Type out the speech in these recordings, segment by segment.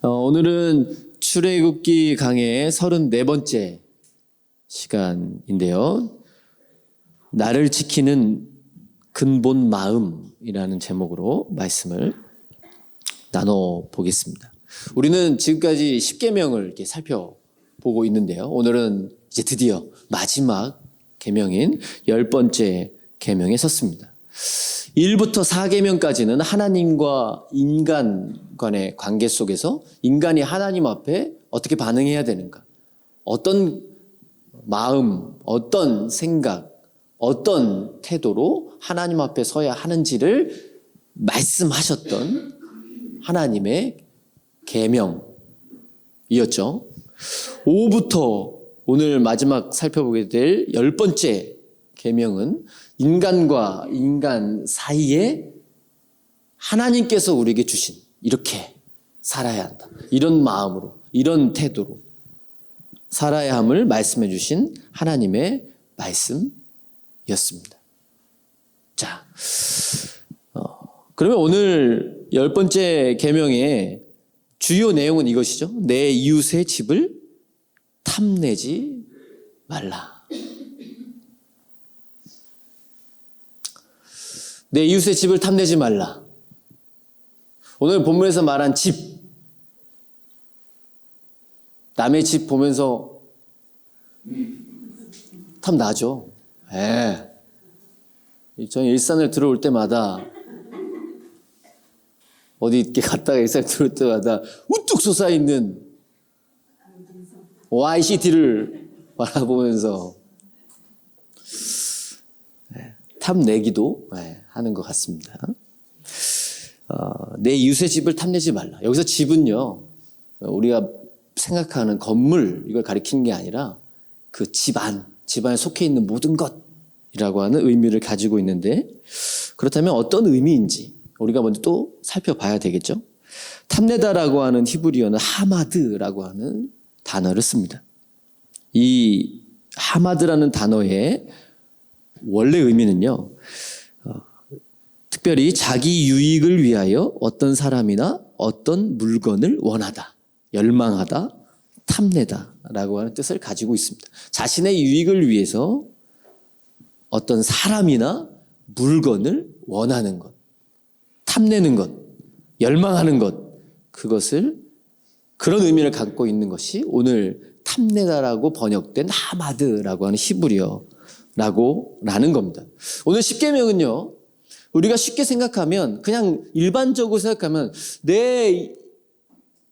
오늘은 출애굽기 강의 34번째 시간인데요. 나를 지키는 근본 마음이라는 제목으로 말씀을 나눠보겠습니다. 우리는 지금까지 10계명을 이렇게 살펴보고 있는데요. 오늘은 이제 드디어 마지막 계명인 10번째 계명에 섰습니다. 1부터 4계명까지는 하나님과 인간 간의 관계 속에서 인간이 하나님 앞에 어떻게 반응해야 되는가, 어떤 마음, 어떤 생각, 어떤 태도로 하나님 앞에 서야 하는지를 말씀하셨던 하나님의 계명이었죠. 5부터 오늘 마지막 살펴보게 될 10번째 계명은 인간과 인간 사이에 하나님께서 우리에게 주신 이렇게 살아야 한다, 이런 마음으로, 이런 태도로 살아야 함을 말씀해 주신 하나님의 말씀이었습니다. 자, 그러면 오늘 10번째 계명의 주요 내용은 이것이죠. 내 이웃의 집을 탐내지 말라. 내 이웃의 집을 탐내지 말라. 오늘 본문에서 말한 집, 남의 집 보면서 탐나죠. 저는 일산을 들어올 때마다, 어디 이렇게 갔다가 일산을 들어올 때마다 우뚝 솟아있는 YCT를 바라보면서 탐내기도 하는 것 같습니다. 내 이웃의 집을 탐내지 말라. 여기서 집은요, 우리가 생각하는 건물, 이걸 가리키는 게 아니라 그 집안에 속해 있는 모든 것이라고 하는 의미를 가지고 있는데, 그렇다면 어떤 의미인지 우리가 먼저 또 살펴봐야 되겠죠. 탐내다라고 하는 히브리어는 하마드라고 하는 단어를 씁니다. 이 하마드라는 단어의 원래 의미는요, 특별히 자기 유익을 위하여 어떤 사람이나 어떤 물건을 원하다, 열망하다, 탐내다 라고 하는 뜻을 가지고 있습니다. 자신의 유익을 위해서 어떤 사람이나 물건을 원하는 것, 탐내는 것, 열망하는 것, 그런 의미를 갖고 있는 것이 오늘 탐내다라고 번역된 하마드라고 하는 히브리어라는 겁니다. 오늘 10계명은요, 우리가 쉽게 생각하면, 그냥 일반적으로 생각하면 내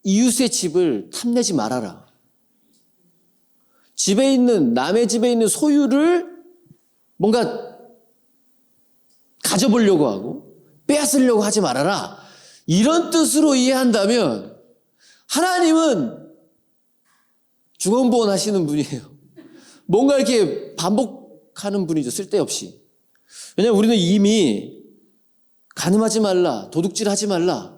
이웃의 집을 탐내지 말아라. 남의 집에 있는 소유를 뭔가 가져보려고 하고 빼앗으려고 하지 말아라, 이런 뜻으로 이해한다면 하나님은 중언부언 하시는 분이에요. 뭔가 이렇게 반복하는 분이죠, 쓸데없이. 왜냐하면 우리는 이미 간음하지 말라, 도둑질하지 말라,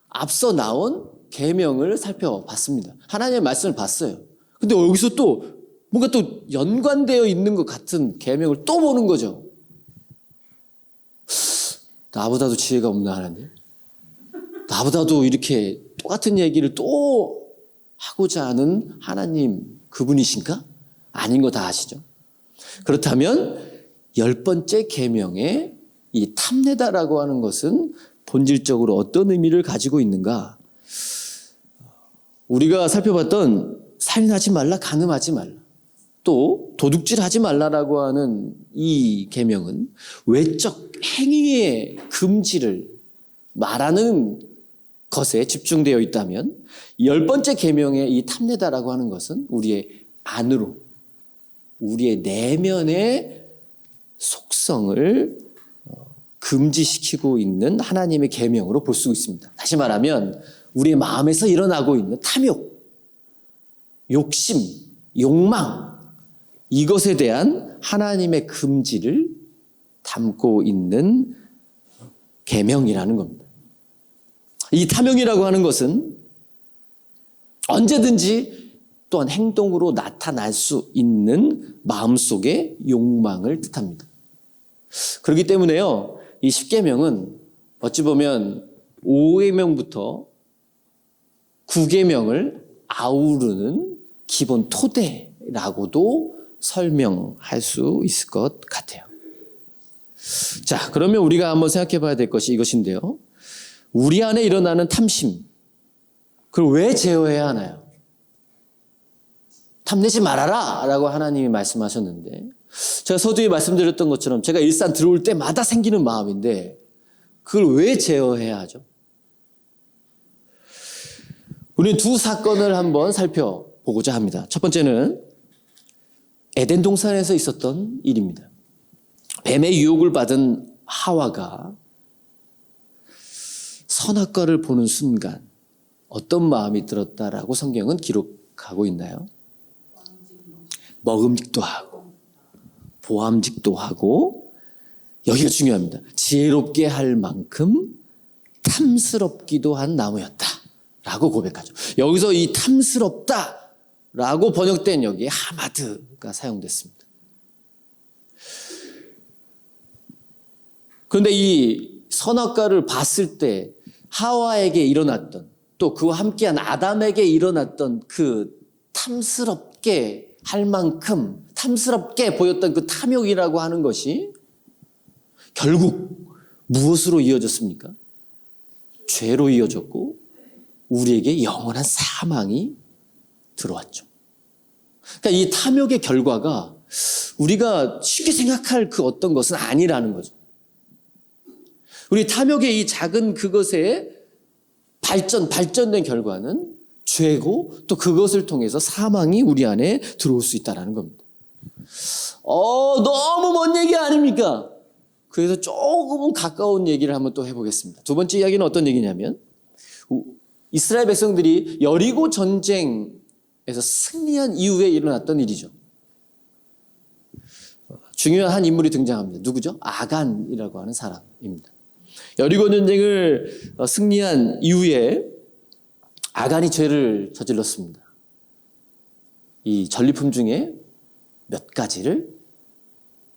앞서 나온 계명을 살펴봤습니다. 하나님의 말씀을 봤어요. 근데 여기서 또 뭔가 또 연관되어 있는 것 같은 계명을 또 보는 거죠. 나보다도 지혜가 없나 하나님? 나보다도 이렇게 똑같은 얘기를 또 하고자 하는 하나님, 그분이신가? 아닌 거 다 아시죠? 그렇다면 10번째 계명의 이 탐내다라고 하는 것은 본질적으로 어떤 의미를 가지고 있는가? 우리가 살펴봤던 살인하지 말라, 간음하지 말라, 또 도둑질하지 말라라고 하는 이 계명은 외적 행위의 금지를 말하는 것에 집중되어 있다면, 10번째 계명의 이 탐내다라고 하는 것은 우리의 안으로, 우리의 내면의 속성을 금지시키고 있는 하나님의 계명으로 볼 수 있습니다. 다시 말하면 우리의 마음에서 일어나고 있는 탐욕, 욕심, 욕망, 이것에 대한 하나님의 금지를 담고 있는 계명이라는 겁니다. 이 탐욕이라고 하는 것은 언제든지 또한 행동으로 나타날 수 있는 마음속의 욕망을 뜻합니다. 그렇기 때문에요, 이 10계명은 어찌 보면 5계명부터 구계명을 아우르는 기본 토대라고도 설명할 수 있을 것 같아요. 자, 그러면 우리가 한번 생각해 봐야 될 것이 이것인데요. 우리 안에 일어나는 탐심, 그걸 왜 제어해야 하나요? 탐내지 말아라 라고 하나님이 말씀하셨는데, 제가 서두에 말씀드렸던 것처럼 제가 일산 들어올 때마다 생기는 마음인데 그걸 왜 제어해야 하죠? 우리는 두 사건을 한번 살펴보고자 합니다. 첫 번째는 에덴 동산에서 있었던 일입니다. 뱀의 유혹을 받은 하와가 선악과를 보는 순간 어떤 마음이 들었다라고 성경은 기록하고 있나요? 먹음직도 하고 보암직도 하고, 여기가 중요합니다. 지혜롭게 할 만큼 탐스럽기도 한 나무였다 라고 고백하죠. 여기서 이 탐스럽다 라고 번역된 여기에 하마드가 사용됐습니다. 그런데 이 선악과를 봤을 때 하와에게 일어났던, 또 그와 함께한 아담에게 일어났던 그 탐스럽게 할 만큼 탐스럽게 보였던 그 탐욕이라고 하는 것이 결국 무엇으로 이어졌습니까? 죄로 이어졌고 우리에게 영원한 사망이 들어왔죠. 그러니까 이 탐욕의 결과가 우리가 쉽게 생각할 그 어떤 것은 아니라는 거죠. 우리 탐욕의 이 작은 그것에 발전된 결과는 죄고, 또 그것을 통해서 사망이 우리 안에 들어올 수 있다는 겁니다. 너무 먼 얘기 아닙니까? 그래서 조금은 가까운 얘기를 한번 또 해보겠습니다. 두 번째 이야기는 어떤 얘기냐면, 이스라엘 백성들이 여리고 전쟁에서 승리한 이후에 일어났던 일이죠. 중요한 한 인물이 등장합니다. 누구죠? 아간이라고 하는 사람입니다. 여리고 전쟁을 승리한 이후에 아간이 죄를 저질렀습니다. 이 전리품 중에 몇 가지를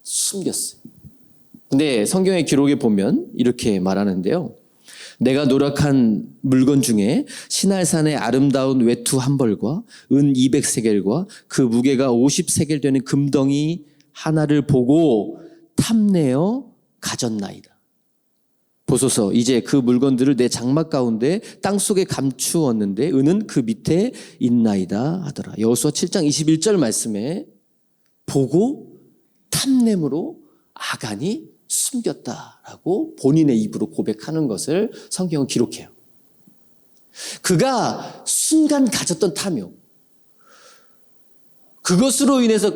숨겼어요. 근데 성경의 기록에 보면 이렇게 말하는데요. 내가 노력한 물건 중에 시날산의 아름다운 외투 한 벌과 은 200세겔과 그 무게가 50세겔 되는 금덩이 하나를 보고 탐내어 가졌나이다. 보소서, 이제 그 물건들을 내 장막 가운데 땅속에 감추었는데 은은 그 밑에 있나이다 하더라. 여호수아 7장 21절 말씀에 보고 탐냄으로 아간이 숨겼다라고 본인의 입으로 고백하는 것을 성경은 기록해요. 그가 순간 가졌던 탐욕, 그것으로 인해서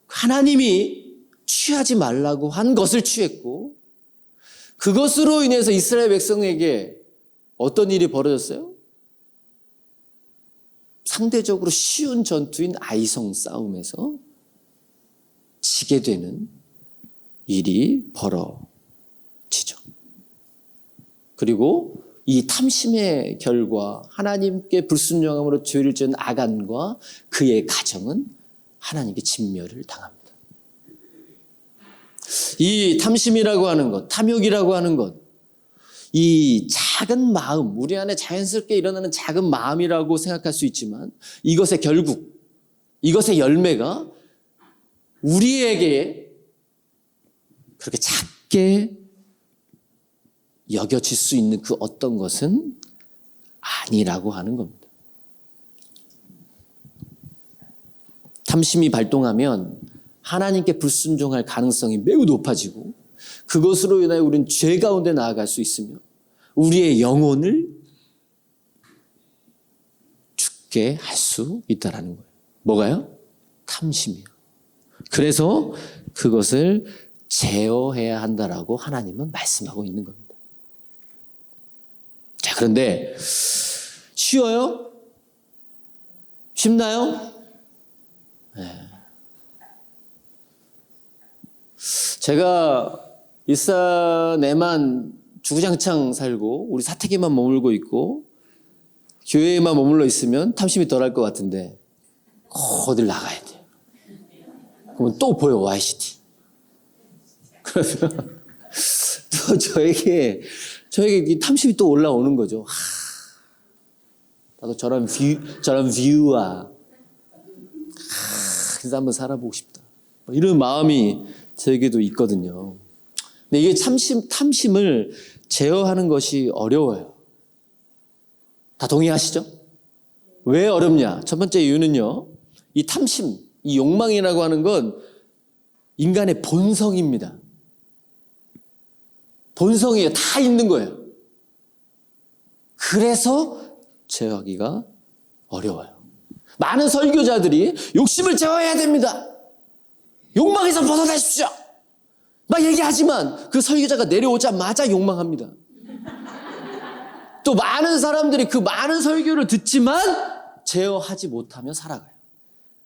하나님이 취하지 말라고 한 것을 취했고, 그것으로 인해서 이스라엘 백성에게 어떤 일이 벌어졌어요? 상대적으로 쉬운 전투인 아이성 싸움에서 지게 되는 일이 벌어지죠. 그리고 이 탐심의 결과, 하나님께 불순종함으로 죄를 지은 아간과 그의 가정은 하나님께 진멸을 당합니다. 이 탐심이라고 하는 것, 탐욕이라고 하는 것, 이 작은 마음, 우리 안에 자연스럽게 일어나는 작은 마음이라고 생각할 수 있지만, 이것의 결국, 이것의 열매가 우리에게 그렇게 작게 여겨질 수 있는 그 어떤 것은 아니라고 하는 겁니다. 탐심이 발동하면 하나님께 불순종할 가능성이 매우 높아지고, 그것으로 인하여 우리는 죄 가운데 나아갈 수 있으며 우리의 영혼을 죽게 할 수 있다는 거예요. 뭐가요? 탐심이요. 그래서 그것을 제어해야 한다라고 하나님은 말씀하고 있는 겁니다. 자, 그런데 쉬워요? 쉽나요? 네. 제가 일산에만 주구장창 살고 우리 사택에만 머물고 있고 교회에만 머물러 있으면 탐심이 덜할 것 같은데 어딜 나가야 돼요. 그러면 또 보여, YCT. 그래서 또 저에게 이 탐심이 또 올라오는 거죠. 나도 저런 뷰와 그래서 한번 살아보고 싶다. 이런 마음이 제게도 있거든요. 근데 이게 탐심을 제어하는 것이 어려워요. 다 동의하시죠? 왜 어렵냐? 첫 번째 이유는요. 이 탐심, 이 욕망이라고 하는 건 인간의 본성입니다. 본성이에요. 다 있는 거예요. 그래서 제어하기가 어려워요. 많은 설교자들이 욕심을 제어해야 됩니다. 욕망에서 벗어나십시오. 막 얘기하지만 그 설교자가 내려오자마자 욕망합니다. 또 많은 사람들이 그 많은 설교를 듣지만 제어하지 못하며 살아가요.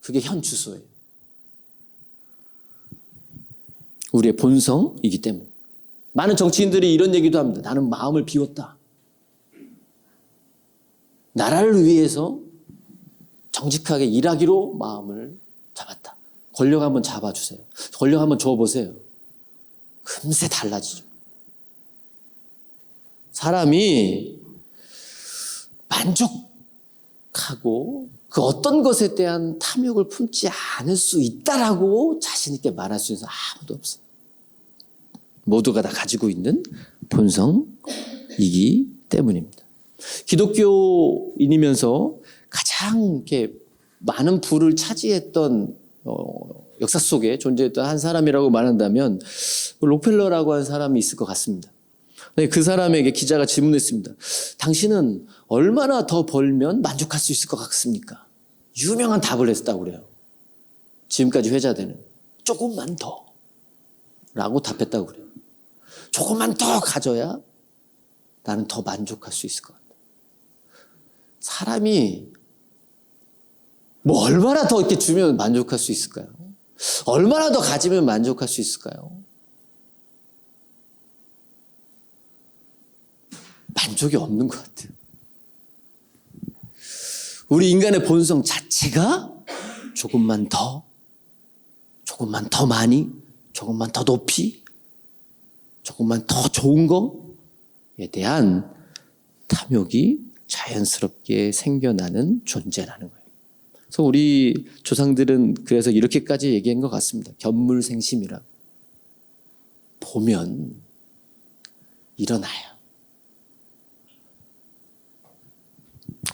그게 현 주소예요. 우리의 본성이기 때문에. 많은 정치인들이 이런 얘기도 합니다. 나는 마음을 비웠다. 나라를 위해서 정직하게 일하기로 마음을 잡았다. 권력 한번 잡아주세요. 권력 한번 줘보세요. 금세 달라지죠. 사람이 만족하고 그 어떤 것에 대한 탐욕을 품지 않을 수 있다라고 자신 있게 말할 수 있는 사람 아무도 없어요. 모두가 다 가지고 있는 본성이기 때문입니다. 기독교인이면서 가장 이렇게 많은 부를 차지했던 역사 속에 존재했던 한 사람이라고 말한다면 록펠러라고 하는 사람이 있을 것 같습니다. 그 사람에게 기자가 질문했습니다. 당신은 얼마나 더 벌면 만족할 수 있을 것 같습니까? 유명한 답을 했다고 그래요. 지금까지 회자되는 조금만 더 라고 답했다고 그래요. 조금만 더 가져야 나는 더 만족할 수 있을 것 같다. 사람이 뭐 얼마나 더 이렇게 주면 만족할 수 있을까요? 얼마나 더 가지면 만족할 수 있을까요? 만족이 없는 것 같아요. 우리 인간의 본성 자체가 조금만 더 많이, 조금만 더 높이, 조금만 더 좋은 거에 대한 탐욕이 자연스럽게 생겨나는 존재라는 거예요. 그래서 우리 조상들은 그래서 이렇게까지 얘기한 것 같습니다. 견물생심이라고. 보면 일어나요.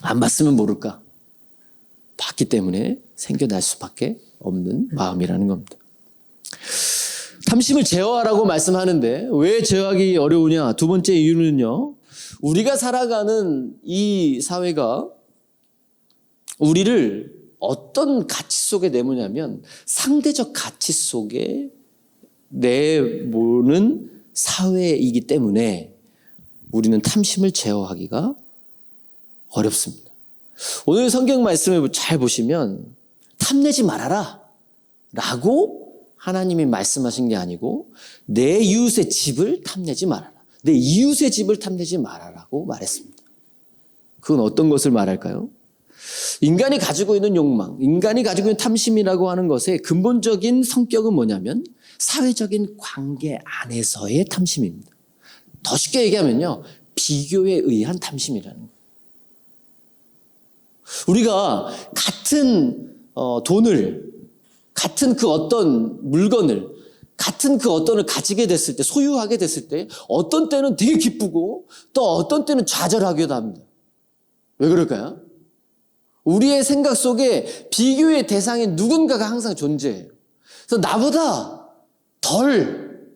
안 봤으면 모를까. 봤기 때문에 생겨날 수밖에 없는 마음이라는 겁니다. 탐심을 제어하라고 말씀하는데 왜 제어하기 어려우냐? 두 번째 이유는요. 우리가 살아가는 이 사회가 우리를 어떤 가치 속에 내모냐면 상대적 가치 속에 내모는 사회이기 때문에 우리는 탐심을 제어하기가 어렵습니다. 오늘 성경 말씀을 잘 보시면 탐내지 말아라 라고 하나님이 말씀하신 게 아니고 내 이웃의 집을 탐내지 말아라. 내 이웃의 집을 탐내지 말아라고 말했습니다. 그건 어떤 것을 말할까요? 인간이 가지고 있는 욕망, 인간이 가지고 있는 탐심이라고 하는 것의 근본적인 성격은 뭐냐면 사회적인 관계 안에서의 탐심입니다. 더 쉽게 얘기하면요. 비교에 의한 탐심이라는 거예요. 우리가 같은 돈을, 같은 그 어떤 물건을, 같은 그 어떤을 가지게 됐을 때, 소유하게 됐을 때 어떤 때는 되게 기쁘고 또 어떤 때는 좌절하기도 합니다. 왜 그럴까요? 우리의 생각 속에 비교의 대상인 누군가가 항상 존재해요. 그래서 나보다 덜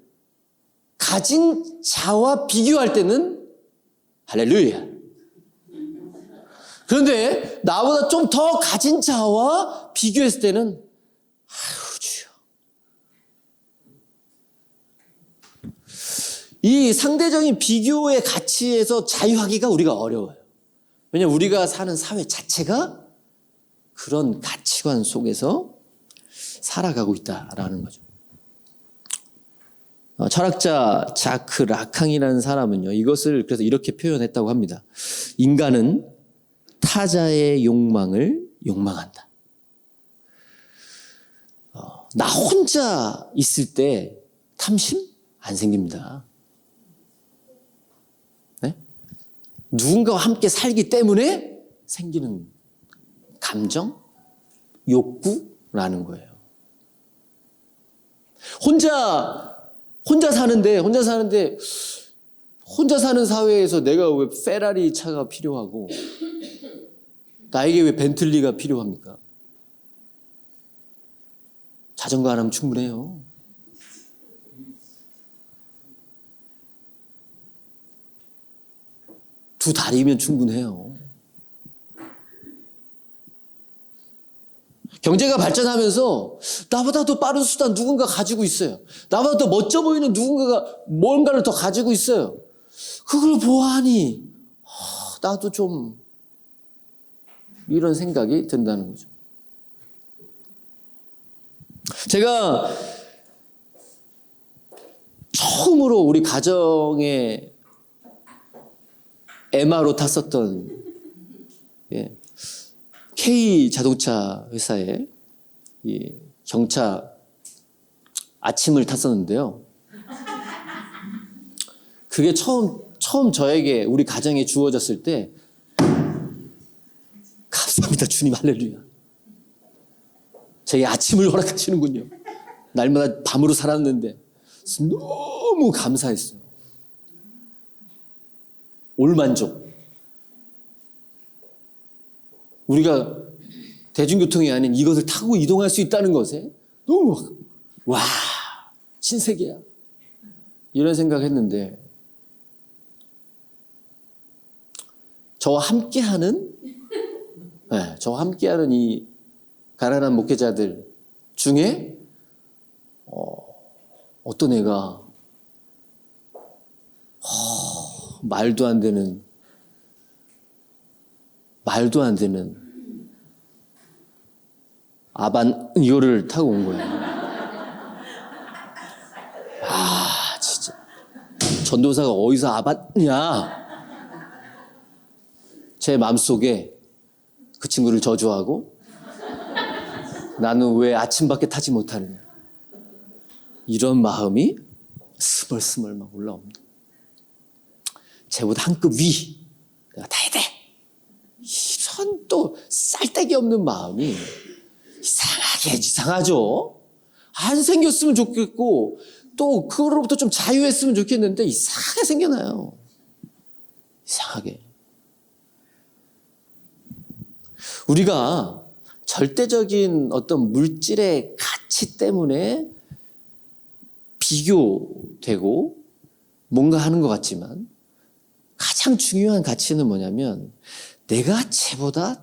가진 자와 비교할 때는 할렐루야. 그런데 나보다 좀 더 가진 자와 비교했을 때는 아유 주여. 이 상대적인 비교의 가치에서 자유하기가 우리가 어려워요. 왜냐하면 우리가 사는 사회 자체가 그런 가치관 속에서 살아가고 있다라는 거죠. 철학자 자크 라캉이라는 사람은요, 이것을 그래서 이렇게 표현했다고 합니다. 인간은 타자의 욕망을 욕망한다. 나 혼자 있을 때 탐심 안 생깁니다. 네? 누군가와 함께 살기 때문에 생기는 감정, 욕구라는 거예요. 혼자 사는데 혼자 사는 사회에서 내가 왜 페라리 차가 필요하고 나에게 왜 벤틀리가 필요합니까? 자전거 하나면 충분해요. 두 다리면 충분해요. 경제가 발전하면서 나보다 더 빠른 수단 누군가 가지고 있어요. 나보다 더 멋져 보이는 누군가가 뭔가를 더 가지고 있어요. 그걸 보아하니 나도 좀 이런 생각이 든다는 거죠. 제가 처음으로 우리 가정에 에마로 탔었던 K 자동차 회사에 경차 아침을 탔었는데요. 그게 처음 저에게 우리 가정에 주어졌을 때 감사합니다 주님 할렐루야. 제게 아침을 허락하시는군요. 날마다 밤으로 살았는데 너무 감사했어요. 올만족. 우리가 대중교통이 아닌 이것을 타고 이동할 수 있다는 것에 너무 와 신세계야 이런 생각했는데 저와 함께하는 이 가난한 목회자들 중에 어떤 애가 말도 안 되는 아반 이거를 타고 온 거예요. 진짜 전도사가 어디서 아반냐? 제 마음속에 그 친구를 저주하고 나는 왜 아침밖에 타지 못하느냐? 이런 마음이 스멀스멀 막 올라옵니다. 쟤보다 한 급 위 내가 타야 돼. 이런 또 쌀데기 없는 마음이 이상하죠. 안 생겼으면 좋겠고 또 그거로부터 좀 자유했으면 좋겠는데 이상하게 생겨나요. 이상하게. 우리가 절대적인 어떤 물질의 가치 때문에 비교되고 뭔가 하는 것 같지만 가장 중요한 가치는 뭐냐면 내가 쟤보다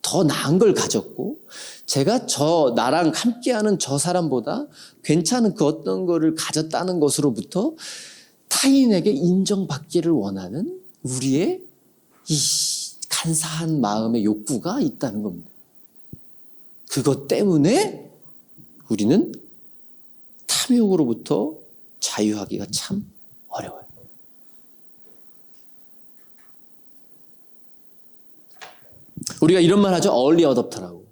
더 나은 걸 가졌고 제가 나랑 함께하는 저 사람보다 괜찮은 그 어떤 거를 가졌다는 것으로부터 타인에게 인정받기를 원하는 우리의 이 간사한 마음의 욕구가 있다는 겁니다. 그것 때문에 우리는 탐욕으로부터 자유하기가 참 어려워요. 우리가 이런 말 하죠. early adopter라고.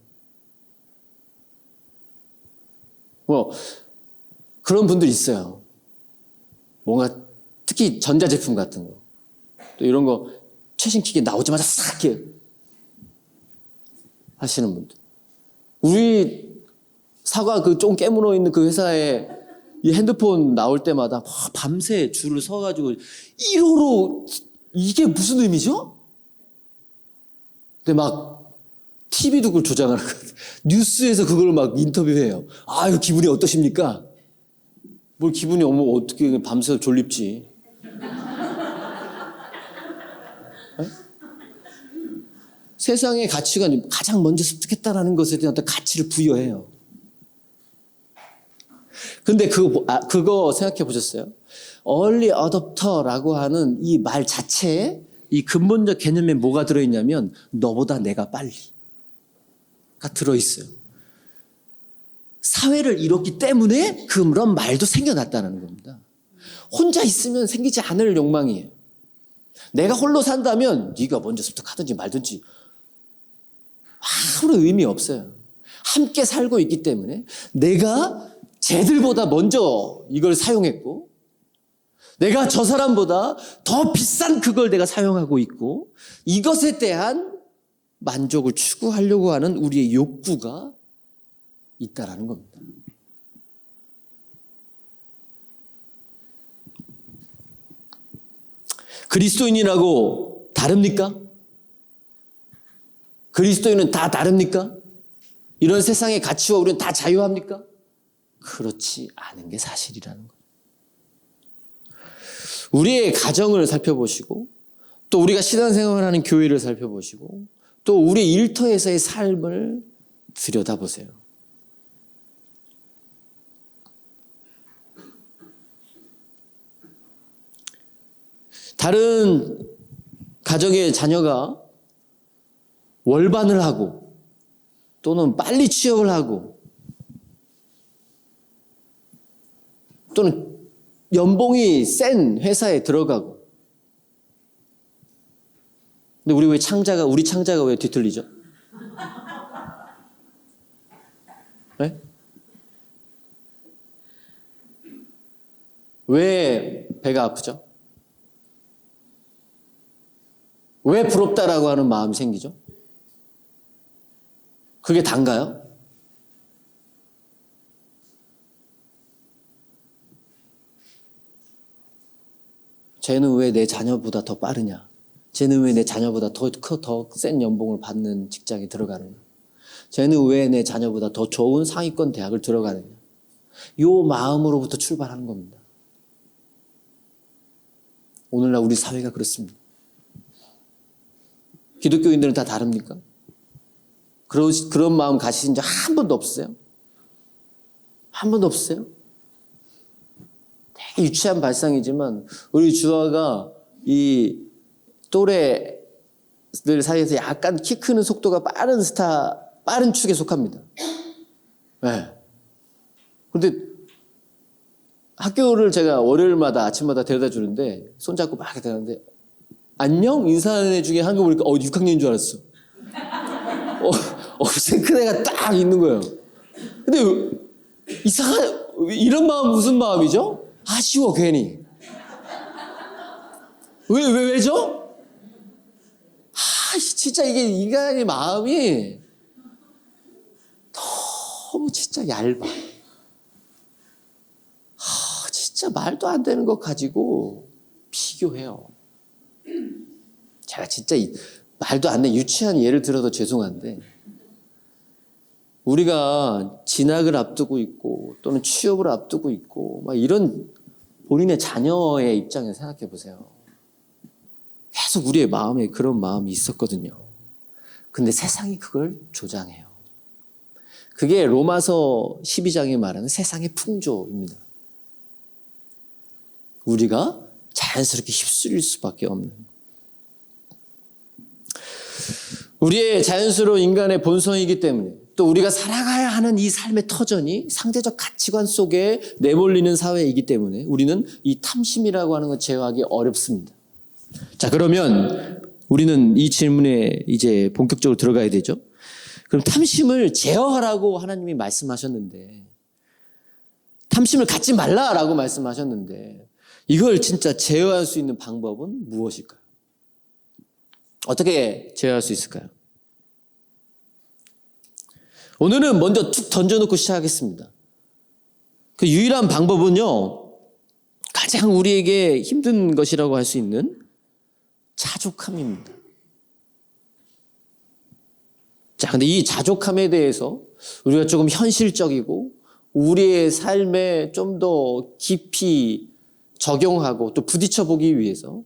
그런 분들 있어요. 뭔가 특히 전자제품 같은 거. 또 이런 거 최신 기계 나오자마자 싹 이렇게 하시는 분들. 우리 사과 그 좀 깨물어 있는 그 회사에 이 핸드폰 나올 때마다 밤새 줄을 서가지고 1호로 이게 무슨 의미죠? 근데 막 TV도 그걸 조장하는 거 뉴스에서 그걸 막 인터뷰해요. 이거 기분이 어떠십니까? 뭘 기분이 어떻게 밤새 졸립지. 세상의 가치관 가장 먼저 습득했다라는 것에 대한 어떤 가치를 부여해요. 근데 그거 생각해 보셨어요? early adopter라고 하는 이 말 자체에 이 근본적 개념에 뭐가 들어있냐면 너보다 내가 빨리가 들어있어요. 사회를 이뤘기 때문에 그런 말도 생겨났다는 겁니다. 혼자 있으면 생기지 않을 욕망이에요. 내가 홀로 산다면 네가 먼저 습득하든지 말든지 아무런 의미 없어요. 함께 살고 있기 때문에 내가 쟤들보다 먼저 이걸 사용했고 내가 저 사람보다 더 비싼 그걸 내가 사용하고 있고 이것에 대한 만족을 추구하려고 하는 우리의 욕구가 있다라는 겁니다. 그리스도인이라고 다릅니까? 그리스도인은 다 다릅니까? 이런 세상의 가치와 우리는 다 자유합니까? 그렇지 않은 게 사실이라는 거예요. 우리의 가정을 살펴보시고 또 우리가 신앙생활을 하는 교회를 살펴보시고 또 우리 일터에서의 삶을 들여다보세요. 다른 가정의 자녀가 월반을 하고 또는 빨리 취업을 하고 또는 연봉이 센 회사에 들어가고 근데 우리 창자가 왜 뒤틀리죠? 네? 왜 배가 아프죠? 왜 부럽다라고 하는 마음이 생기죠? 그게 단가요? 쟤는 왜 내 자녀보다 더 빠르냐? 쟤는 왜 내 자녀보다 더 센 연봉을 받는 직장에 들어가느냐? 쟤는 왜 내 자녀보다 더 좋은 상위권 대학을 들어가느냐? 이 마음으로부터 출발하는 겁니다. 오늘날 우리 사회가 그렇습니다. 기독교인들은 다 다릅니까? 그런 마음 가지신 적 한 번도 없으세요? 한 번도 없으세요? 되게 유치한 발상이지만 우리 주아가 이 또래들 사이에서 약간 키 크는 속도가 빠른 축에 속합니다. 네. 그런데 학교를 제가 월요일마다 아침마다 데려다 주는데 손잡고 막 이렇게 되는데 안녕? 인사하는 애 중에 한 거 보니까 6학년인 줄 알았어. 큰 애가 딱 있는 거예요. 근데 이런 마음 무슨 마음이죠? 아쉬워 괜히. 왜죠? 진짜 이게 인간의 마음이 너무 진짜 얇아. 진짜 말도 안 되는 것 가지고 비교해요. 제가 진짜 말도 안 되는 유치한 예를 들어도 죄송한데 우리가 진학을 앞두고 있고 또는 취업을 앞두고 있고 막 이런 본인의 자녀의 입장에서 생각해 보세요. 계속 우리의 마음에 그런 마음이 있었거든요. 근데 세상이 그걸 조장해요. 그게 로마서 12장에 말하는 세상의 풍조입니다. 우리가 자연스럽게 휩쓸릴 수밖에 없는 우리의 자연스러운 인간의 본성이기 때문에 또 우리가 살아가야 하는 이 삶의 터전이 상대적 가치관 속에 내몰리는 사회이기 때문에 우리는 이 탐심이라고 하는 걸 제어하기 어렵습니다. 자, 그러면 우리는 이 질문에 이제 본격적으로 들어가야 되죠. 그럼 탐심을 제어하라고 하나님이 말씀하셨는데 탐심을 갖지 말라라고 말씀하셨는데 이걸 진짜 제어할 수 있는 방법은 무엇일까요? 어떻게 제어할 수 있을까요? 오늘은 먼저 툭 던져놓고 시작하겠습니다. 그 유일한 방법은요, 가장 우리에게 힘든 것이라고 할 수 있는 자족함입니다. 자, 근데 이 자족함에 대해서 우리가 조금 현실적이고 우리의 삶에 좀 더 깊이 적용하고 또 부딪혀 보기 위해서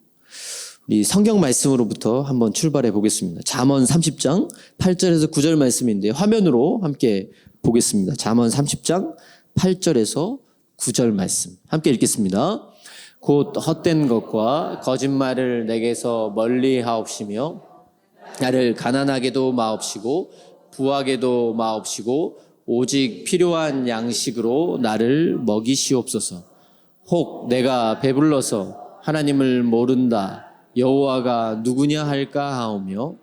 우리 성경 말씀으로부터 한번 출발해 보겠습니다. 잠언 30장 8절에서 9절 말씀인데 화면으로 함께 보겠습니다. 잠언 30장 8절에서 9절 말씀 함께 읽겠습니다. 곧 헛된 것과 거짓말을 내게서 멀리 하옵시며 나를 가난하게도 마옵시고 부하게도 마옵시고 오직 필요한 양식으로 나를 먹이시옵소서. 혹 내가 배불러서 하나님을 모른다 여호와가 누구냐 할까 하오며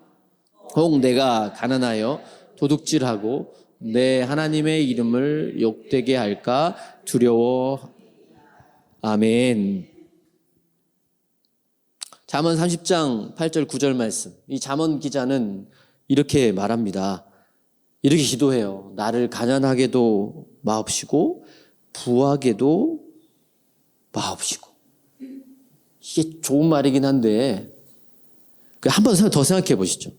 혹 내가 가난하여 도둑질하고 내 하나님의 이름을 욕되게 할까 두려워. 아멘. 잠언 30장 8절 9절 말씀. 이 잠언 기자는 이렇게 말합니다. 이렇게 기도해요. 나를 가난하게도 마옵시고 부하게도 마옵시고. 이게 좋은 말이긴 한데 한번 더 생각해 보시죠.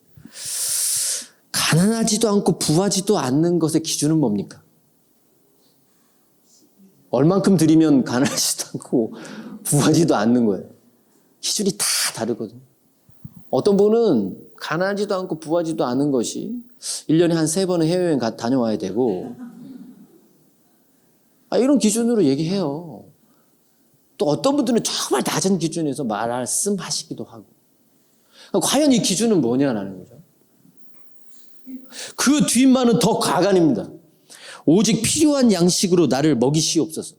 가난하지도 않고 부하지도 않는 것의 기준은 뭡니까? 얼만큼 드리면 가난하지도 않고 부하지도 않는 거예요. 기준이 다 다르거든요. 어떤 분은 가난하지도 않고 부하지도 않은 것이 1년에 한 3번은 해외여행 다녀와야 되고 이런 기준으로 얘기해요. 또 어떤 분들은 정말 낮은 기준에서 말씀하시기도 하고. 과연 이 기준은 뭐냐라는 거죠. 그 뒷말은 더 가관입니다. 오직 필요한 양식으로 나를 먹이시옵소서.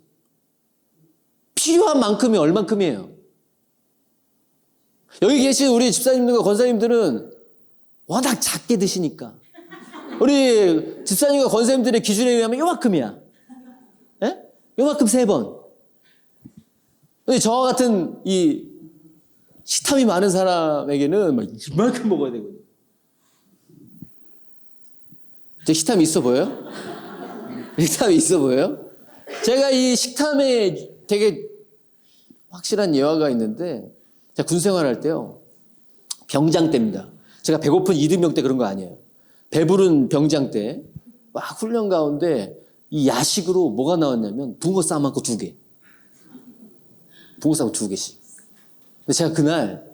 필요한 만큼이 얼만큼이에요? 여기 계신 우리 집사님들과 권사님들은 워낙 작게 드시니까 우리 집사님과 권사님들의 기준에 의하면 요만큼이야. 예? 요만큼 3번. 근데 저와 같은 이 식탐이 많은 사람에게는 막 이만큼 먹어야 되거든요. 제 식탐이 있어 보여요? 식탐이 있어 보여요? 제가 이 식탐에 되게 확실한 예화가 있는데 제가 군 생활할 때요. 병장 때입니다. 제가 배고픈 이등병 때 그런 거 아니에요. 배부른 병장 때 막 훈련 가운데 이 야식으로 뭐가 나왔냐면 붕어 싸먹고 2개. 붕어 싸먹고 2개씩. 근데 제가 그날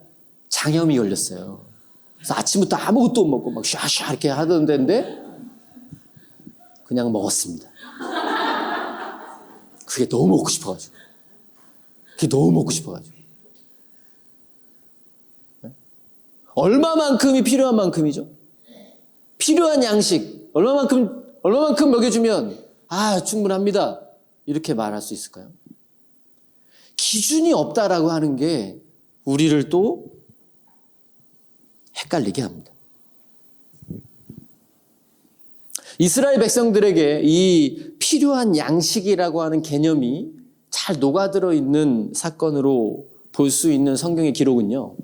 장염이 걸렸어요. 그래서 아침부터 아무것도 못 먹고 막 샤샤 이렇게 하던 데인데 그냥 먹었습니다. 그게 너무 먹고 싶어가지고. 얼마만큼이 필요한 만큼이죠? 필요한 양식, 얼마만큼 먹여주면, 충분합니다. 이렇게 말할 수 있을까요? 기준이 없다라고 하는 게 우리를 또 헷갈리게 합니다. 이스라엘 백성들에게 이 필요한 양식이라고 하는 개념이 잘 녹아들어 있는 사건으로 볼 수 있는 성경의 기록은요.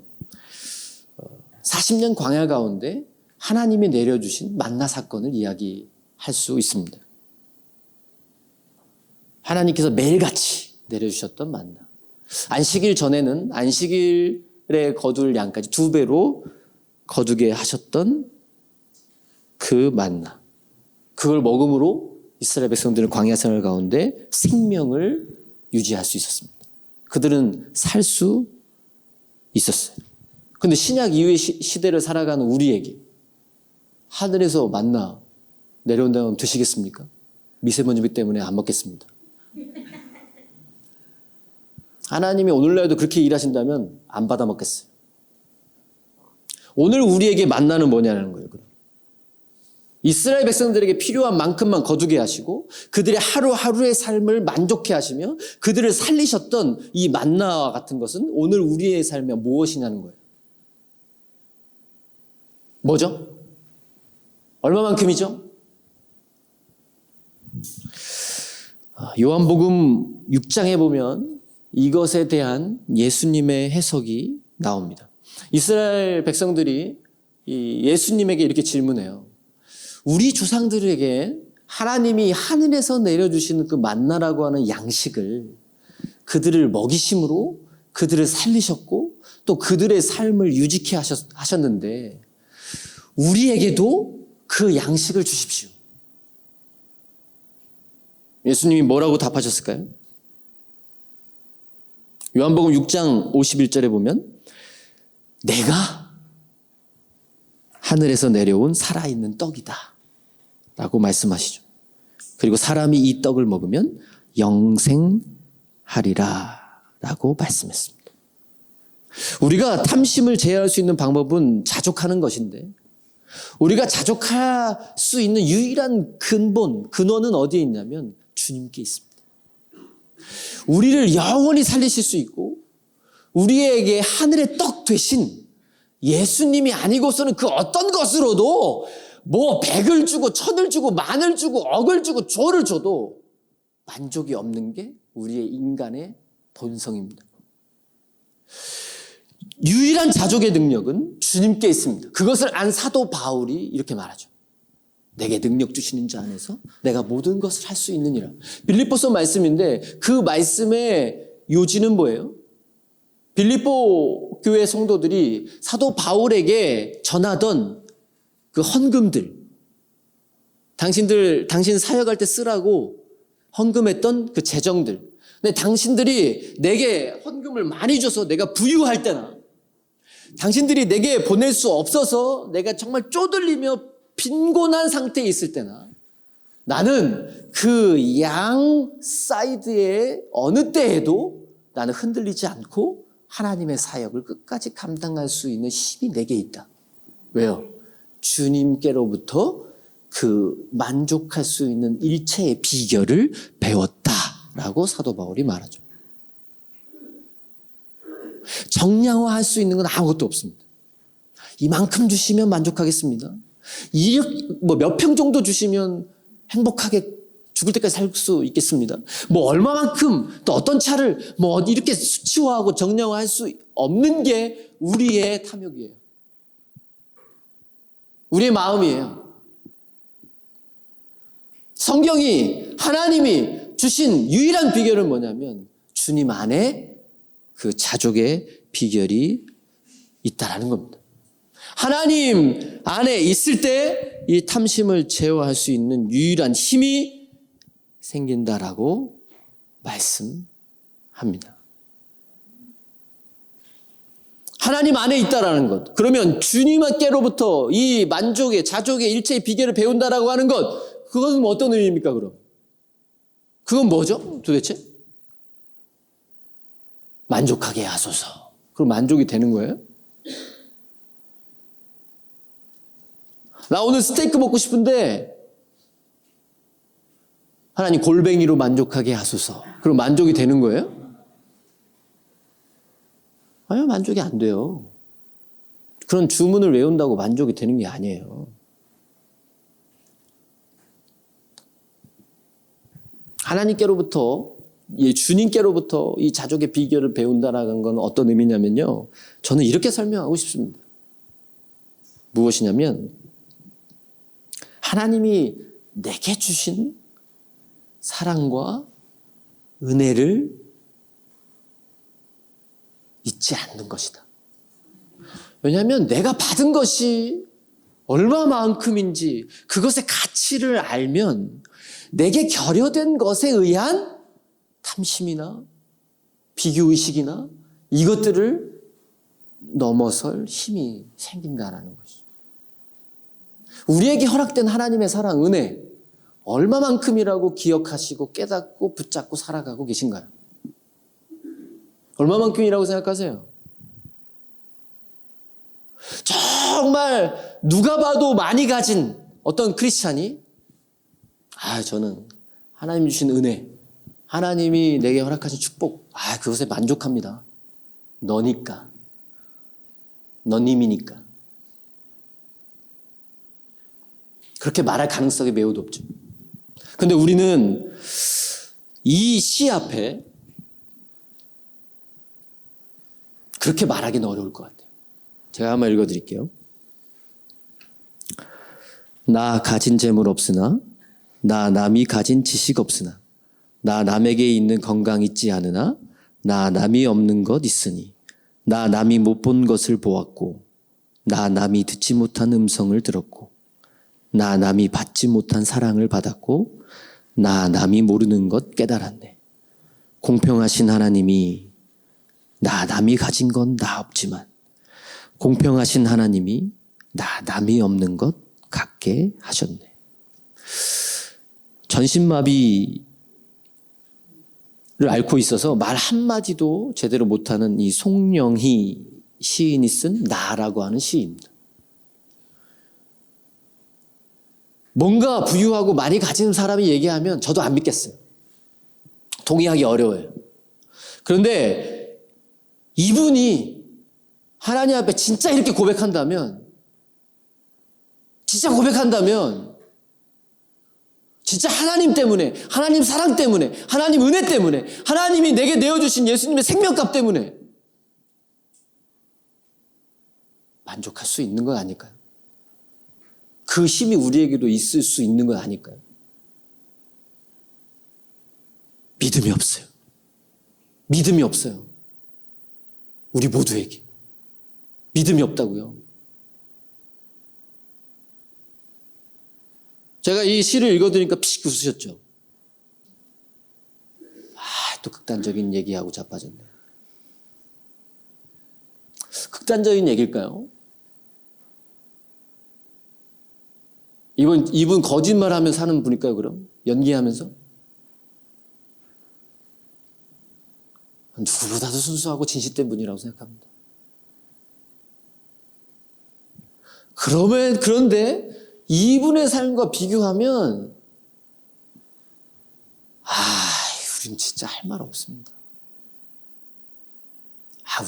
40년 광야 가운데 하나님이 내려주신 만나 사건을 이야기할 수 있습니다. 하나님께서 매일같이 내려주셨던 만나. 안식일 전에는 안식일에 거둘 양까지 2배로 거두게 하셨던 그 만나. 그걸 먹음으로 이스라엘 백성들은 광야 생활 가운데 생명을 유지할 수 있었습니다. 그들은 살 수 있었어요. 근데 신약 이후의 시대를 살아가는 우리에게 하늘에서 만나 내려온다면 드시겠습니까? 미세먼지 때문에 안 먹겠습니다. 하나님이 오늘날도 그렇게 일하신다면 안 받아 먹겠어요. 오늘 우리에게 만나는 뭐냐는 거예요. 그럼. 이스라엘 백성들에게 필요한 만큼만 거두게 하시고 그들의 하루하루의 삶을 만족해 하시며 그들을 살리셨던 이 만나와 같은 것은 오늘 우리의 삶에 무엇이냐는 거예요. 뭐죠? 얼마만큼이죠? 요한복음 6장에 보면 이것에 대한 예수님의 해석이 나옵니다. 이스라엘 백성들이 예수님에게 이렇게 질문해요. 우리 조상들에게 하나님이 하늘에서 내려주시는 그 만나라고 하는 양식을 그들을 먹이심으로 그들을 살리셨고 또 그들의 삶을 유지케 하셨는데 우리에게도 그 양식을 주십시오. 예수님이 뭐라고 답하셨을까요? 요한복음 6장 51절에 보면 내가 하늘에서 내려온 살아있는 떡이다 라고 말씀하시죠. 그리고 사람이 이 떡을 먹으면 영생하리라 라고 말씀했습니다. 우리가 탐심을 제어할 수 있는 방법은 자족하는 것인데 우리가 자족할 수 있는 유일한 근원은 어디에 있냐면 주님께 있습니다. 우리를 영원히 살리실 수 있고 우리에게 하늘의 떡 되신 예수님이 아니고서는 그 어떤 것으로도 뭐 100을 주고 1000을 주고 10,000을 주고 억을 주고 조를 줘도 만족이 없는 게 우리의 인간의 본성입니다. 유일한 자족의 능력은 주님께 있습니다. 그것을 안 사도 바울이 이렇게 말하죠. 내게 능력 주시는 자 안에서 내가 모든 것을 할 수 있느니라. 빌립보서 말씀인데 그 말씀의 요지는 뭐예요? 빌립보 교회 성도들이 사도 바울에게 전하던 그 헌금들, 당신 사역할 때 쓰라고 헌금했던 그 재정들. 근데 당신들이 내게 헌금을 많이 줘서 내가 부유할 때나, 당신들이 내게 보낼 수 없어서 내가 정말 쪼들리며 빈곤한 상태에 있을 때나, 나는 그 양 사이드의 어느 때에도 나는 흔들리지 않고 하나님의 사역을 끝까지 감당할 수 있는 힘이 내게 있다. 왜요? 주님께로부터 그 만족할 수 있는 일체의 비결을 배웠다라고 사도 바울이 말하죠. 정량화할 수 있는 건 아무것도 없습니다. 이만큼 주시면 만족하겠습니다. 몇 평 정도 주시면 행복하게 죽을 때까지 살 수 있겠습니다. 얼마만큼 또 어떤 차를 이렇게 수치화하고 정량화할 수 없는 게 우리의 탐욕이에요. 우리의 마음이에요. 성경이 하나님이 주신 유일한 비결은 뭐냐면 주님 안에 그 자족의 비결이 있다라는 겁니다. 하나님 안에 있을 때 이 탐심을 제어할 수 있는 유일한 힘이 생긴다라고 말씀합니다. 하나님 안에 있다라는 것. 그러면 주님께로부터 이 만족의, 자족의 일체의 비결을 배운다라고 하는 것. 그것은 어떤 의미입니까, 그럼? 그건 뭐죠, 도대체? 만족하게 하소서. 그럼 만족이 되는 거예요? 나 오늘 스테이크 먹고 싶은데 하나님 골뱅이로 만족하게 하소서. 그럼 만족이 되는 거예요? 아니요, 만족이 안 돼요. 그런 주문을 외운다고 만족이 되는 게 아니에요. 하나님께로부터, 주님께로부터 이 자족의 비결을 배운다라는 건 어떤 의미냐면요. 저는 이렇게 설명하고 싶습니다. 무엇이냐면 하나님이 내게 주신 사랑과 은혜를 잊지 않는 것이다. 왜냐하면 내가 받은 것이 얼마만큼인지 그것의 가치를 알면 내게 결여된 것에 의한 탐심이나 비교의식이나 이것들을 넘어설 힘이 생긴다라는 것이죠. 우리에게 허락된 하나님의 사랑, 은혜 얼마만큼이라고 기억하시고 깨닫고 붙잡고 살아가고 계신가요? 얼마만큼이라고 생각하세요? 정말 누가 봐도 많이 가진 어떤 크리스찬이 저는 하나님 주신 은혜, 하나님이 내게 허락하신 축복, 그것에 만족합니다. 너니까, 너님이니까. 그렇게 말할 가능성이 매우 높죠. 근데 우리는 이 시 앞에 그렇게 말하기는 어려울 것 같아요. 제가 한번 읽어드릴게요. 나 가진 재물 없으나, 나 남이 가진 지식 없으나, 나 남에게 있는 건강 있지 않으나, 나 남이 없는 것 있으니, 나 남이 못 본 것을 보았고, 나 남이 듣지 못한 음성을 들었고, 나 남이 받지 못한 사랑을 받았고, 나 남이 모르는 것 깨달았네. 공평하신 하나님이 나 남이 가진 건 나 없지만 공평하신 하나님이 나 남이 없는 것 갖게 하셨네. 전신마비를 앓고 있어서 말 한마디도 제대로 못하는 이 송영희 시인이 쓴 나라고 하는 시입니다. 뭔가 부유하고 많이 가진 사람이 얘기하면 저도 안 믿겠어요. 동의하기 어려워요. 그런데 이분이 하나님 앞에 진짜 이렇게 고백한다면, 진짜 하나님 때문에, 하나님 사랑 때문에, 하나님 은혜 때문에, 하나님이 내게 내어주신 예수님의 생명값 때문에 만족할 수 있는 건 아닐까요? 그 힘이 우리에게도 있을 수 있는 건 아닐까요? 믿음이 없어요. 믿음이 없어요. 우리 모두에게. 믿음이 없다고요. 제가 이 시를 읽어드리니까 피식 웃으셨죠? 또 극단적인 얘기하고 자빠졌네. 극단적인 얘기일까요? 이분 거짓말하며 사는 분일까요, 그럼? 연기하면서? 누구보다도 순수하고 진실된 분이라고 생각합니다. 그런데 이분의 삶과 비교하면 우린 진짜 할 말 없습니다.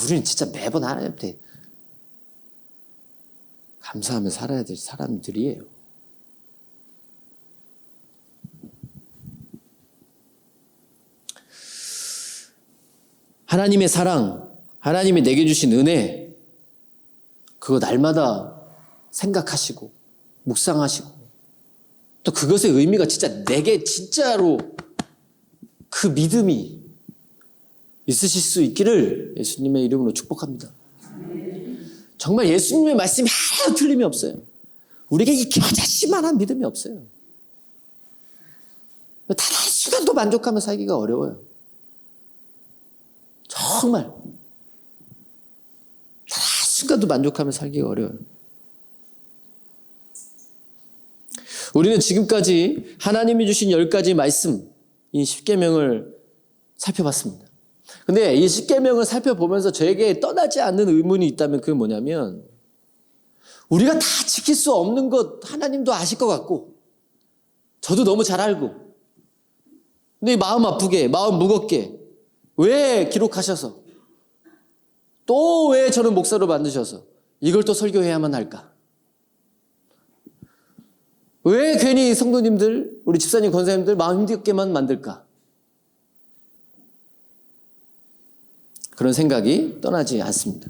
우리는 진짜 매번 하나님한테 감사하며 살아야 될 사람들이에요. 하나님의 사랑, 하나님이 내게 주신 은혜, 그거 날마다 생각하시고 묵상하시고 또 그것의 의미가 진짜 내게 진짜로 그 믿음이 있으실 수 있기를 예수님의 이름으로 축복합니다. 정말 예수님의 말씀이 하나도 틀림이 없어요. 우리에게 이 겨자씨만한 믿음이 없어요. 단 한순간도 만족하며 살기가 어려워요. 정말 단 한순간도 만족하며 살기가 어려워요. 우리는 지금까지 하나님이 주신 10가지 말씀, 이 십계명을 살펴봤습니다. 근데 이 십계명을 살펴보면서 저에게 떠나지 않는 의문이 있다면 그게 뭐냐면 우리가 다 지킬 수 없는 것 하나님도 아실 것 같고 저도 너무 잘 알고 근데 마음 아프게 마음 무겁게 왜 기록하셔서 또 왜 저는 목사로 만드셔서 이걸 또 설교해야만 할까? 왜 괜히 성도님들 우리 집사님 권사님들 마음 힘들게만 만들까? 그런 생각이 떠나지 않습니다.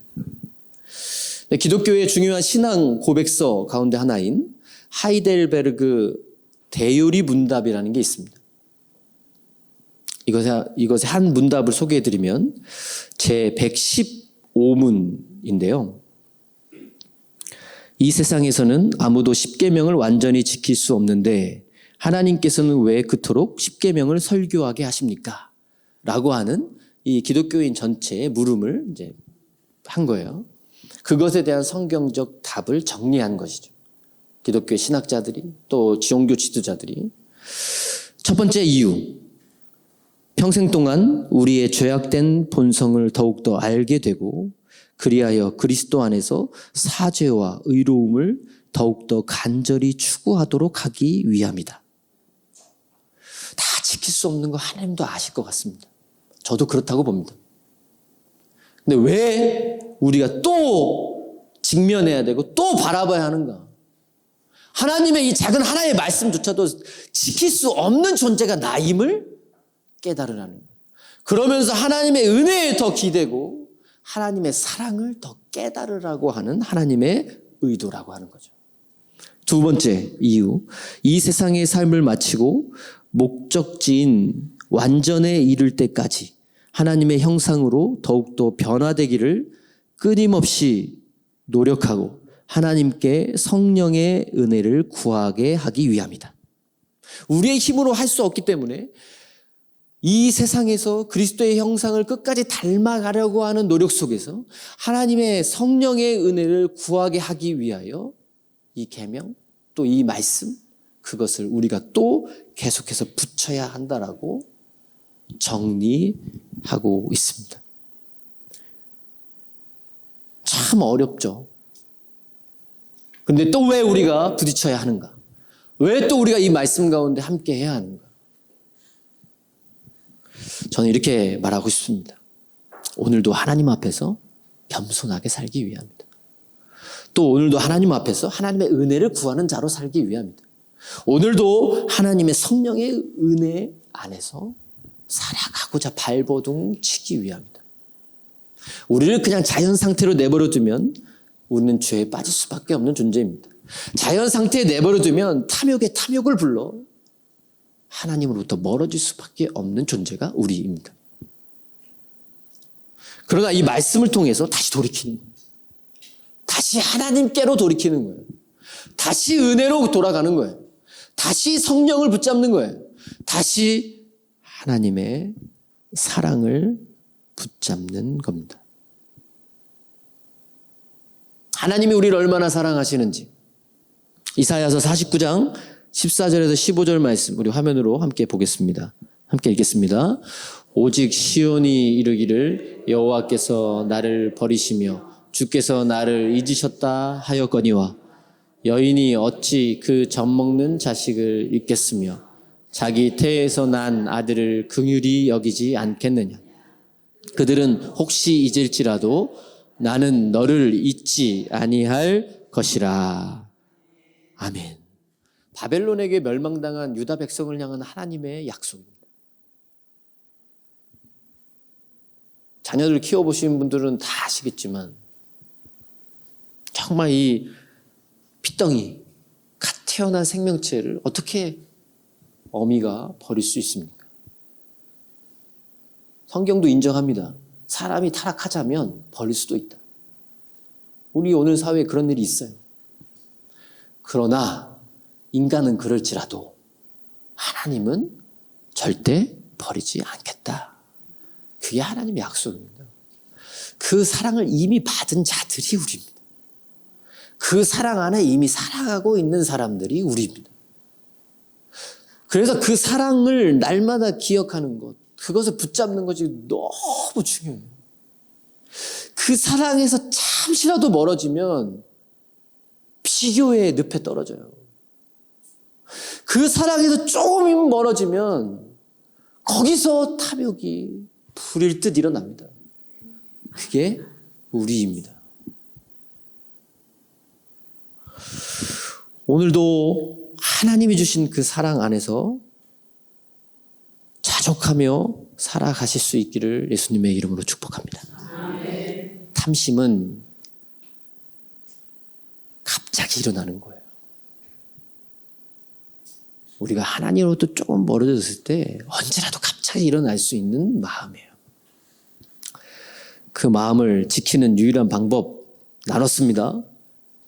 기독교의 중요한 신앙 고백서 가운데 하나인 하이델베르그 대요리 문답이라는 게 있습니다. 이것의 한 문답을 소개해드리면 제 115문인데요. 이 세상에서는 아무도 십계명을 완전히 지킬 수 없는데 하나님께서는 왜 그토록 십계명을 설교하게 하십니까? 라고 하는 이 기독교인 전체의 물음을 이제 한 거예요. 그것에 대한 성경적 답을 정리한 것이죠. 기독교 신학자들이 또 종교 지도자들이. 첫 번째 이유. 평생 동안 우리의 죄악된 본성을 더욱더 알게 되고 그리하여 그리스도 안에서 사죄와 의로움을 더욱더 간절히 추구하도록 하기 위함이다. 다 지킬 수 없는 거 하나님도 아실 것 같습니다. 저도 그렇다고 봅니다. 근데 왜 우리가 또 직면해야 되고 또 바라봐야 하는가? 하나님의 이 작은 하나의 말씀조차도 지킬 수 없는 존재가 나임을 깨달으라는 거예요. 그러면서 하나님의 은혜에 더 기대고 하나님의 사랑을 더 깨달으라고 하는 하나님의 의도라고 하는 거죠. 두 번째 이유, 이 세상의 삶을 마치고 목적지인 완전에 이를 때까지 하나님의 형상으로 더욱더 변화되기를 끊임없이 노력하고 하나님께 성령의 은혜를 구하게 하기 위함이다. 우리의 힘으로 할 수 없기 때문에 이 세상에서 그리스도의 형상을 끝까지 닮아가려고 하는 노력 속에서 하나님의 성령의 은혜를 구하게 하기 위하여 이 계명 또 이 말씀 그것을 우리가 또 계속해서 붙여야 한다라고 정리하고 있습니다. 참 어렵죠. 근데 또 왜 우리가 부딪혀야 하는가? 왜 또 우리가 이 말씀 가운데 함께 해야 하는가? 저는 이렇게 말하고 싶습니다. 오늘도 하나님 앞에서 겸손하게 살기 위함이다. 또 오늘도 하나님 앞에서 하나님의 은혜를 구하는 자로 살기 위함이다. 오늘도 하나님의 성령의 은혜 안에서 살아가고자 발버둥 치기 위함이다. 우리를 그냥 자연 상태로 내버려 두면 우리는 죄에 빠질 수밖에 없는 존재입니다. 자연 상태에 내버려 두면 탐욕에 탐욕을 불러 하나님으로부터 멀어질 수밖에 없는 존재가 우리입니다. 그러나 이 말씀을 통해서 다시 돌이키는 거예요. 다시 하나님께로 돌이키는 거예요. 다시 은혜로 돌아가는 거예요. 다시 성령을 붙잡는 거예요. 다시 하나님의 사랑을 붙잡는 겁니다. 하나님이 우리를 얼마나 사랑하시는지 이사야서 49장 14절에서 15절 말씀 우리 화면으로 함께 보겠습니다. 함께 읽겠습니다. 오직 시온이 이르기를 여호와께서 나를 버리시며 주께서 나를 잊으셨다 하였거니와 여인이 어찌 그 젖먹는 자식을 잊겠으며 자기 태에서 난 아들을 긍휼히 여기지 않겠느냐. 그들은 혹시 잊을지라도 나는 너를 잊지 아니할 것이라. 아멘. 바벨론에게 멸망당한 유다 백성을 향한 하나님의 약속입니다. 자녀들 키워보신 분들은 다 아시겠지만 정말 이 피덩이 갓 태어난 생명체를 어떻게 어미가 버릴 수 있습니까? 성경도 인정합니다. 사람이 타락하자면 버릴 수도 있다. 우리 오늘 사회에 그런 일이 있어요. 그러나 인간은 그럴지라도 하나님은 절대 버리지 않겠다. 그게 하나님의 약속입니다. 그 사랑을 이미 받은 자들이 우리입니다. 그 사랑 안에 이미 살아가고 있는 사람들이 우리입니다. 그래서 그 사랑을 날마다 기억하는 것, 그것을 붙잡는 것이 너무 중요해요. 그 사랑에서 잠시라도 멀어지면 비교의 늪에 떨어져요. 그 사랑에서 조금 멀어지면 거기서 탐욕이 불일 듯 일어납니다. 그게 우리입니다. 오늘도 하나님이 주신 그 사랑 안에서 자족하며 살아가실 수 있기를 예수님의 이름으로 축복합니다. 아멘. 탐심은 갑자기 일어나는 거예요. 우리가 하나님으로부터 조금 멀어졌을 때 언제라도 갑자기 일어날 수 있는 마음이에요. 그 마음을 지키는 유일한 방법 나눴습니다.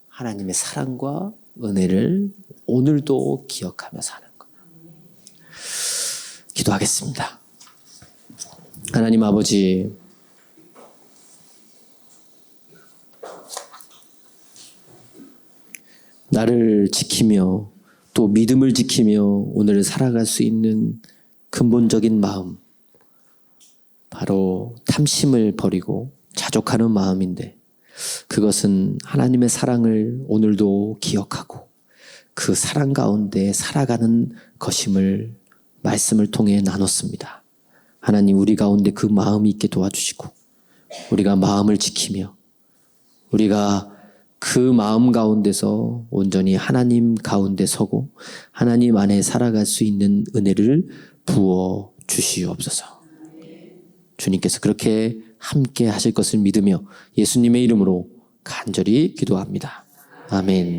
하나님의 사랑과 은혜를 오늘도 기억하며 사는 것. 기도하겠습니다. 하나님 아버지, 나를 지키며 또 믿음을 지키며 오늘을 살아갈 수 있는 근본적인 마음, 바로 탐심을 버리고 자족하는 마음인데 그것은 하나님의 사랑을 오늘도 기억하고 그 사랑 가운데 살아가는 것임을 말씀을 통해 나눴습니다. 하나님, 우리 가운데 그 마음이 있게 도와주시고 우리가 마음을 지키며 우리가 그 마음 가운데서 온전히 하나님 가운데 서고 하나님 안에 살아갈 수 있는 은혜를 부어 주시옵소서. 주님께서 그렇게 함께 하실 것을 믿으며 예수님의 이름으로 간절히 기도합니다. 아멘.